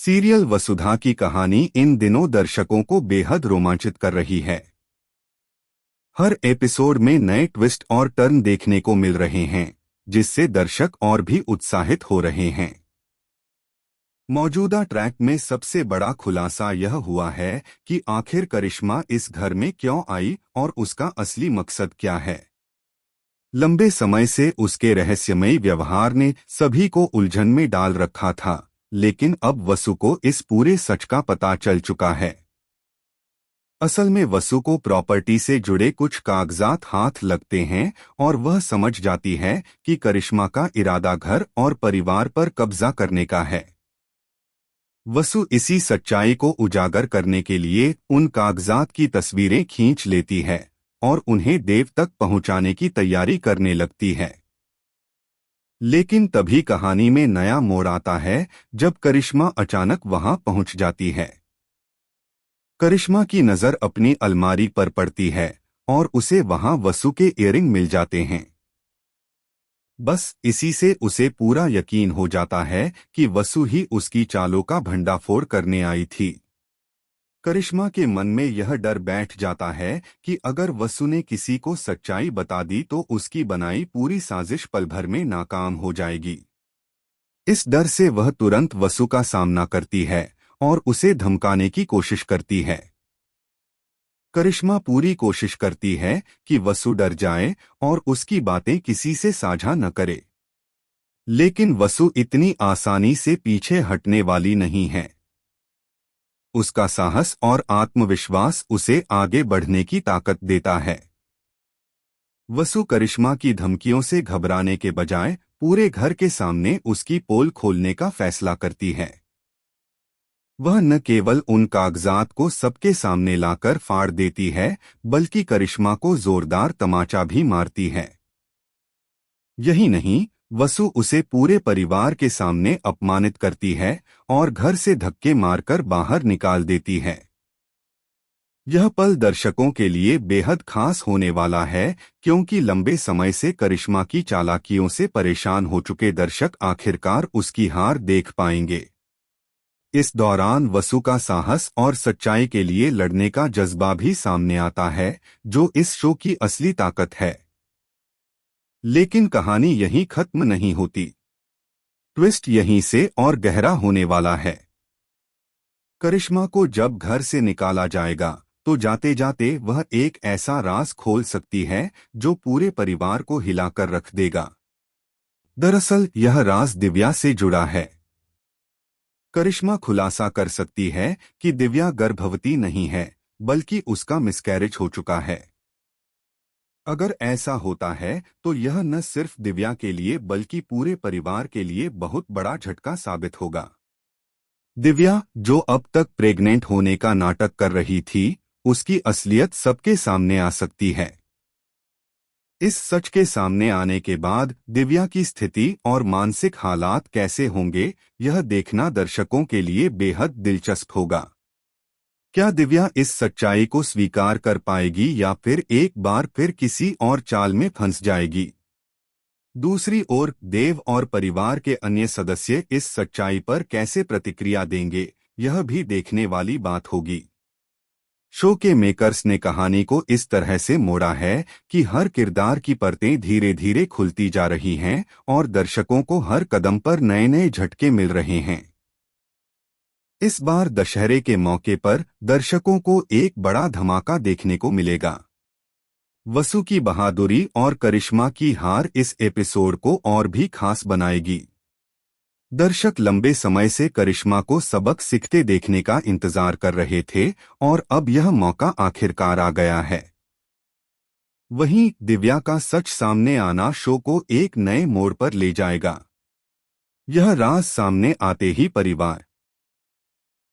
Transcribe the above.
Serial वसुधा की कहानी इन दिनों दर्शकों को बेहद रोमांचित कर रही है। हर एपिसोड में नए ट्विस्ट और टर्न देखने को मिल रहे हैं, जिससे दर्शक और भी उत्साहित हो रहे हैं। मौजूदा ट्रैक में सबसे बड़ा खुलासा यह हुआ है कि आखिर करिश्मा इस घर में क्यों आई और उसका असली मकसद क्या है। लंबे समय से उसके रहस्यमयी व्यवहार ने सभी को उलझन में डाल रखा था, लेकिन अब वसु को इस पूरे सच का पता चल चुका है। असल में वसु को प्रॉपर्टी से जुड़े कुछ कागजात हाथ लगते हैं और वह समझ जाती है कि करिश्मा का इरादा घर और परिवार पर कब्जा करने का है। वसु इसी सच्चाई को उजागर करने के लिए उन कागजात की तस्वीरें खींच लेती है और उन्हें देव तक पहुंचाने की तैयारी करने लगती है। लेकिन तभी कहानी में नया मोड़ आता है जब करिश्मा अचानक वहां पहुंच जाती है। करिश्मा की नजर अपनी अलमारी पर पड़ती है और उसे वहां वसु के इयररिंग मिल जाते हैं। बस इसी से उसे पूरा यकीन हो जाता है कि वसु ही उसकी चालों का भंडाफोड़ करने आई थी। करिश्मा के मन में यह डर बैठ जाता है कि अगर वसु ने किसी को सच्चाई बता दी तो उसकी बनाई पूरी साजिश पल भर में नाकाम हो जाएगी। इस डर से वह तुरंत वसु का सामना करती है और उसे धमकाने की कोशिश करती है। करिश्मा पूरी कोशिश करती है कि वसु डर जाए और उसकी बातें किसी से साझा न करे, लेकिन वसु इतनी आसानी से पीछे हटने वाली नहीं है। उसका साहस और आत्मविश्वास उसे आगे बढ़ने की ताकत देता है। वसु करिश्मा की धमकियों से घबराने के बजाय पूरे घर के सामने उसकी पोल खोलने का फैसला करती है। वह न केवल उन कागजात को सबके सामने लाकर फाड़ देती है, बल्कि करिश्मा को जोरदार तमाचा भी मारती है। यही नहीं, वसु उसे पूरे परिवार के सामने अपमानित करती है और घर से धक्के मारकर बाहर निकाल देती है। यह पल दर्शकों के लिए बेहद खास होने वाला है, क्योंकि लंबे समय से करिश्मा की चालाकियों से परेशान हो चुके दर्शक आखिरकार उसकी हार देख पाएंगे। इस दौरान वसु का साहस और सच्चाई के लिए लड़ने का जज्बा भी सामने आता है, जो इस शो की असली ताकत है। लेकिन कहानी यहीं खत्म नहीं होती। ट्विस्ट यहीं से और गहरा होने वाला है। करिश्मा को जब घर से निकाला जाएगा तो जाते जाते वह एक ऐसा राज खोल सकती है जो पूरे परिवार को हिलाकर रख देगा। दरअसल यह राज दिव्या से जुड़ा है। करिश्मा खुलासा कर सकती है कि दिव्या गर्भवती नहीं है, बल्कि उसका मिसकैरेज हो चुका है। अगर ऐसा होता है तो यह न सिर्फ दिव्या के लिए बल्कि पूरे परिवार के लिए बहुत बड़ा झटका साबित होगा। दिव्या, जो अब तक प्रेग्नेंट होने का नाटक कर रही थी, उसकी असलियत सबके सामने आ सकती है। इस सच के सामने आने के बाद दिव्या की स्थिति और मानसिक हालात कैसे होंगे, यह देखना दर्शकों के लिए बेहद दिलचस्प होगा। क्या दिव्या इस सच्चाई को स्वीकार कर पाएगी या फिर एक बार फिर किसी और चाल में फंस जाएगी? दूसरी ओर देव और परिवार के अन्य सदस्य इस सच्चाई पर कैसे प्रतिक्रिया देंगे, यह भी देखने वाली बात होगी। शो के मेकर्स ने कहानी को इस तरह से मोड़ा है कि हर किरदार की परतें धीरे धीरे खुलती जा रही हैं और दर्शकों को हर कदम पर नए नए झटके मिल रहे हैं। इस बार दशहरे के मौके पर दर्शकों को एक बड़ा धमाका देखने को मिलेगा। वसु की बहादुरी और करिश्मा की हार इस एपिसोड को और भी खास बनाएगी। दर्शक लंबे समय से करिश्मा को सबक सीखते देखने का इंतजार कर रहे थे और अब यह मौका आखिरकार आ गया है। वहीं दिव्या का सच सामने आना शो को एक नए मोड़ पर ले जाएगा। यह राज सामने आते ही परिवार